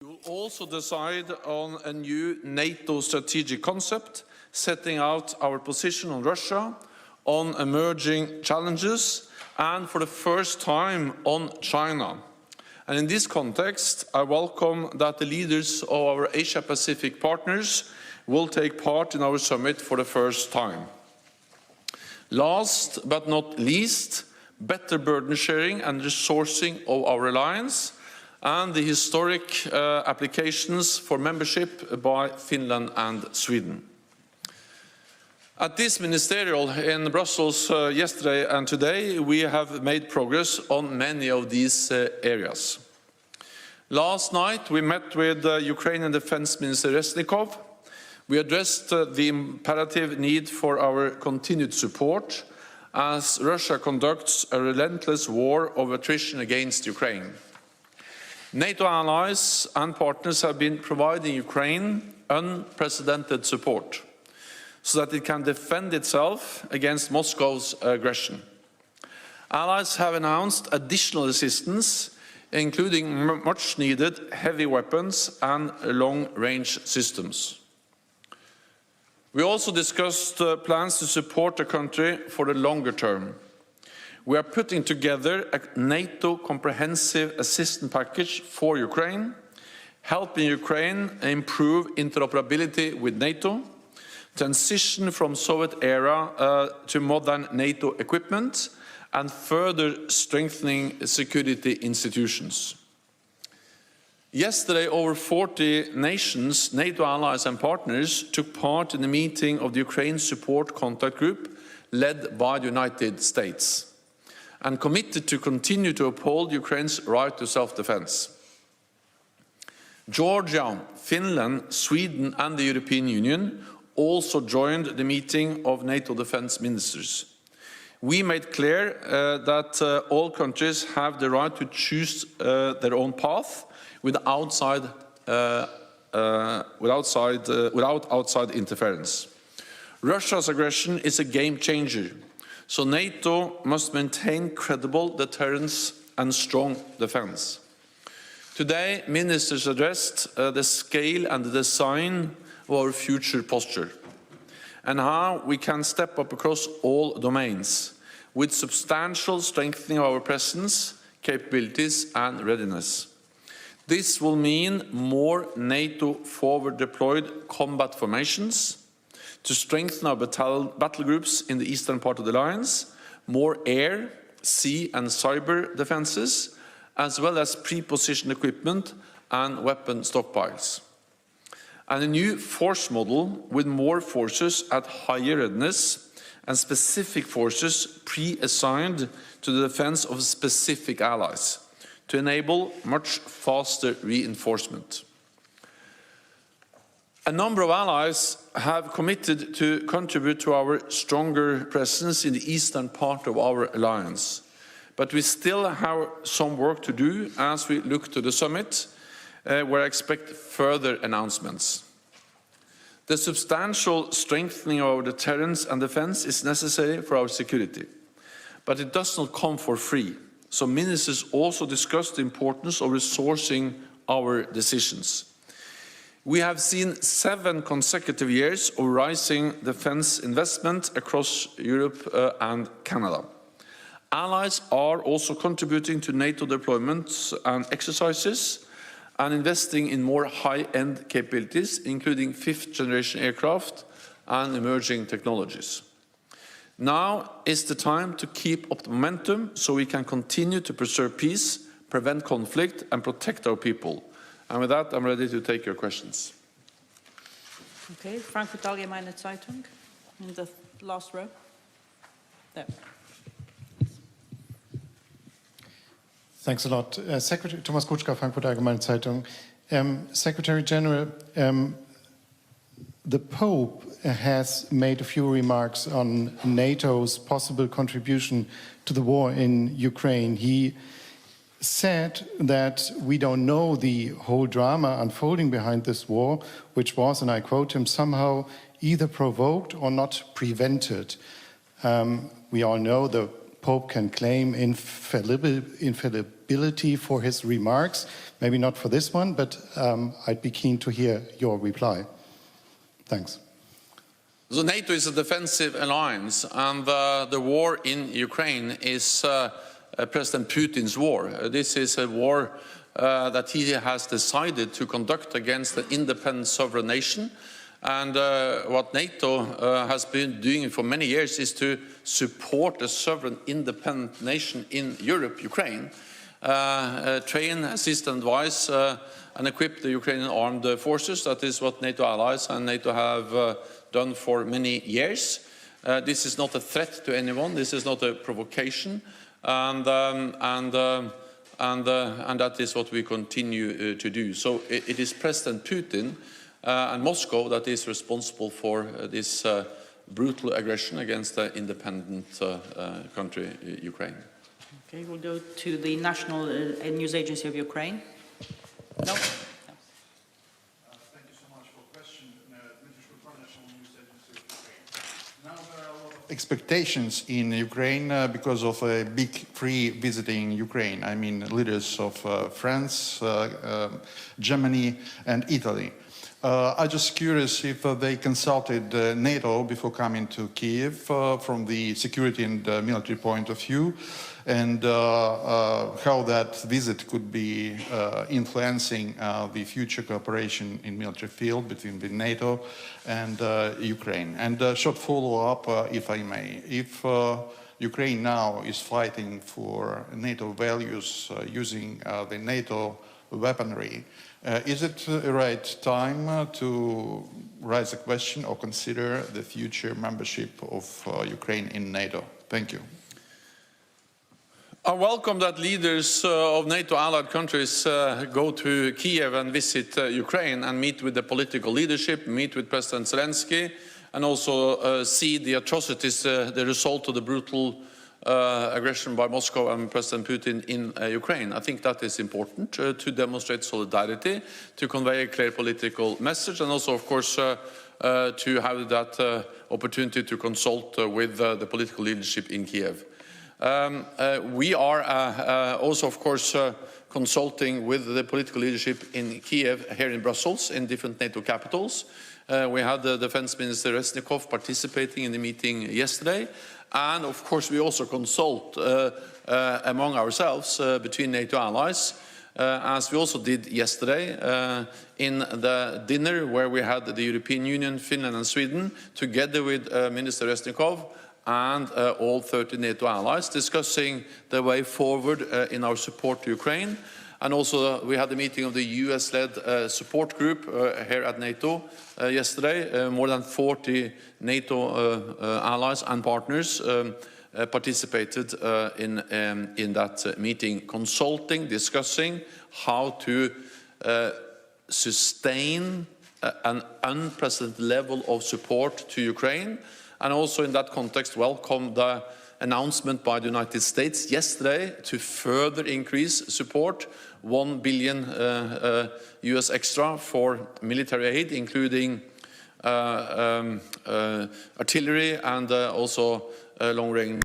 We will also decide on a new NATO strategic concept, setting out our position on Russia, on emerging challenges, and for the first time on China. And in this context, I welcome that the leaders of our Asia-Pacific partners will take part in our summit for the first time. Last but not least, better burden sharing and resourcing of our alliance, and the historic applications for membership by Finland and Sweden. At this ministerial in Brussels yesterday and today, we have made progress on many of these areas. Last night, we met with Ukrainian Defense Minister Resnikov. We addressed the imperative need for our continued support as Russia conducts a relentless war of attrition against Ukraine. NATO allies and partners have been providing Ukraine unprecedented support so that it can defend itself against Moscow's aggression. Allies have announced additional assistance, including much-needed heavy weapons and long-range systems. We also discussed plans to support the country for the longer term. We are putting together a NATO comprehensive assistance package for Ukraine, helping Ukraine improve interoperability with NATO, transition from Soviet era to modern NATO equipment, and further strengthening security institutions. Yesterday, over 40 nations, NATO allies and partners took part in the meeting of the Ukraine Support Contact Group led by the United States and committed to continue to uphold Ukraine's right to self-defense. Georgia, Finland, Sweden and the European Union also joined the meeting of NATO defense ministers. We made clear that all countries have the right to choose their own path without outside interference. Russia's aggression is a game changer, so NATO must maintain credible deterrence and strong defense. Today, ministers addressed the scale and the design of our future posture and how we can step up across all domains with substantial strengthening of our presence, capabilities and readiness. This will mean more NATO forward-deployed combat formations, to strengthen our battle groups in the eastern part of the alliance, more air, sea and cyber defenses, as well as pre-positioned equipment and weapon stockpiles. And a new force model with more forces at higher readiness and specific forces pre-assigned to the defense of specific allies to enable much faster reinforcement. A number of allies have committed to contribute to our stronger presence in the eastern part of our alliance. But we still have some work to do as we look to the summit, where I expect further announcements. The substantial strengthening of our deterrence and defense is necessary for our security, but it does not come for free. So ministers also discussed the importance of resourcing our decisions. We have seen 7 consecutive years of rising defense investment across Europe and Canada. Allies are also contributing to NATO deployments and exercises and investing in more high-end capabilities, including 5th-generation aircraft and emerging technologies. Now is the time to keep up the momentum so we can continue to preserve peace, prevent conflict and protect our people. And with that, I'm ready to take your questions. Okay, Frankfurt Allgemeine Zeitung, in the last row. There. Thanks a lot. Secretary Thomas Kutschka, Frankfurt Allgemeine Zeitung. Secretary General, the Pope has made a few remarks on NATO's possible contribution to the war in Ukraine. He said that we don't know the whole drama unfolding behind this war, which was, and I quote him, somehow either provoked or not prevented. We all know the Pope can claim infallibility for his remarks. Maybe not for this one, but I'd be keen to hear your reply. Thanks. So NATO is a defensive alliance, and the war in Ukraine is President Putin's war. This is a war that he has decided to conduct against an independent sovereign nation. And what NATO has been doing for many years is to support a sovereign independent nation in Europe, Ukraine, train, assist and advise and equip the Ukrainian armed forces. That is what NATO allies and NATO have done for many years. This is not a threat to anyone, this is not a provocation, and that is what we continue to do. So it is President Putin and Moscow that is responsible for this brutal aggression against the independent country, Ukraine. Okay, we'll go to the National News Agency of Ukraine. No? Thank you so much for the question. National News Agency of Ukraine. Now there are a lot of expectations in Ukraine because of a big free visiting Ukraine. I mean, leaders of France, Germany, and Italy. I'm just curious if they consulted NATO before coming to Kiev from the security and military point of view, and how that visit could be influencing the future cooperation in military field between the NATO and Ukraine. And a short follow-up, if I may. If Ukraine now is fighting for NATO values using the NATO weaponry, is it the right time to raise a question or consider the future membership of Ukraine in NATO? Thank you. I welcome that leaders of NATO allied countries go to Kiev and visit Ukraine and meet with the political leadership, meet with President Zelensky, and also see the atrocities, the result of the brutal aggression by Moscow and President Putin in Ukraine. I think that is important to demonstrate solidarity, to convey a clear political message, and also, of course, to have that opportunity to consult with the political leadership in Kiev. We are also, of course, consulting with the political leadership in Kiev, here in Brussels, in different NATO capitals. We had the Defense Minister Resnikov participating in the meeting yesterday. And of course, we also consult among ourselves between NATO allies, as we also did yesterday in the dinner where we had the European Union, Finland and Sweden, together with Minister Resnikov and all 30 NATO allies, discussing the way forward in our support to Ukraine. And also we had a meeting of the US-led support group here at NATO yesterday. More than 40 NATO allies and partners participated in that meeting, consulting, discussing how to sustain an unprecedented level of support to Ukraine, and also in that context welcome the announcement by the United States yesterday to further increase support, $1 billion US extra for military aid, including artillery and also long-range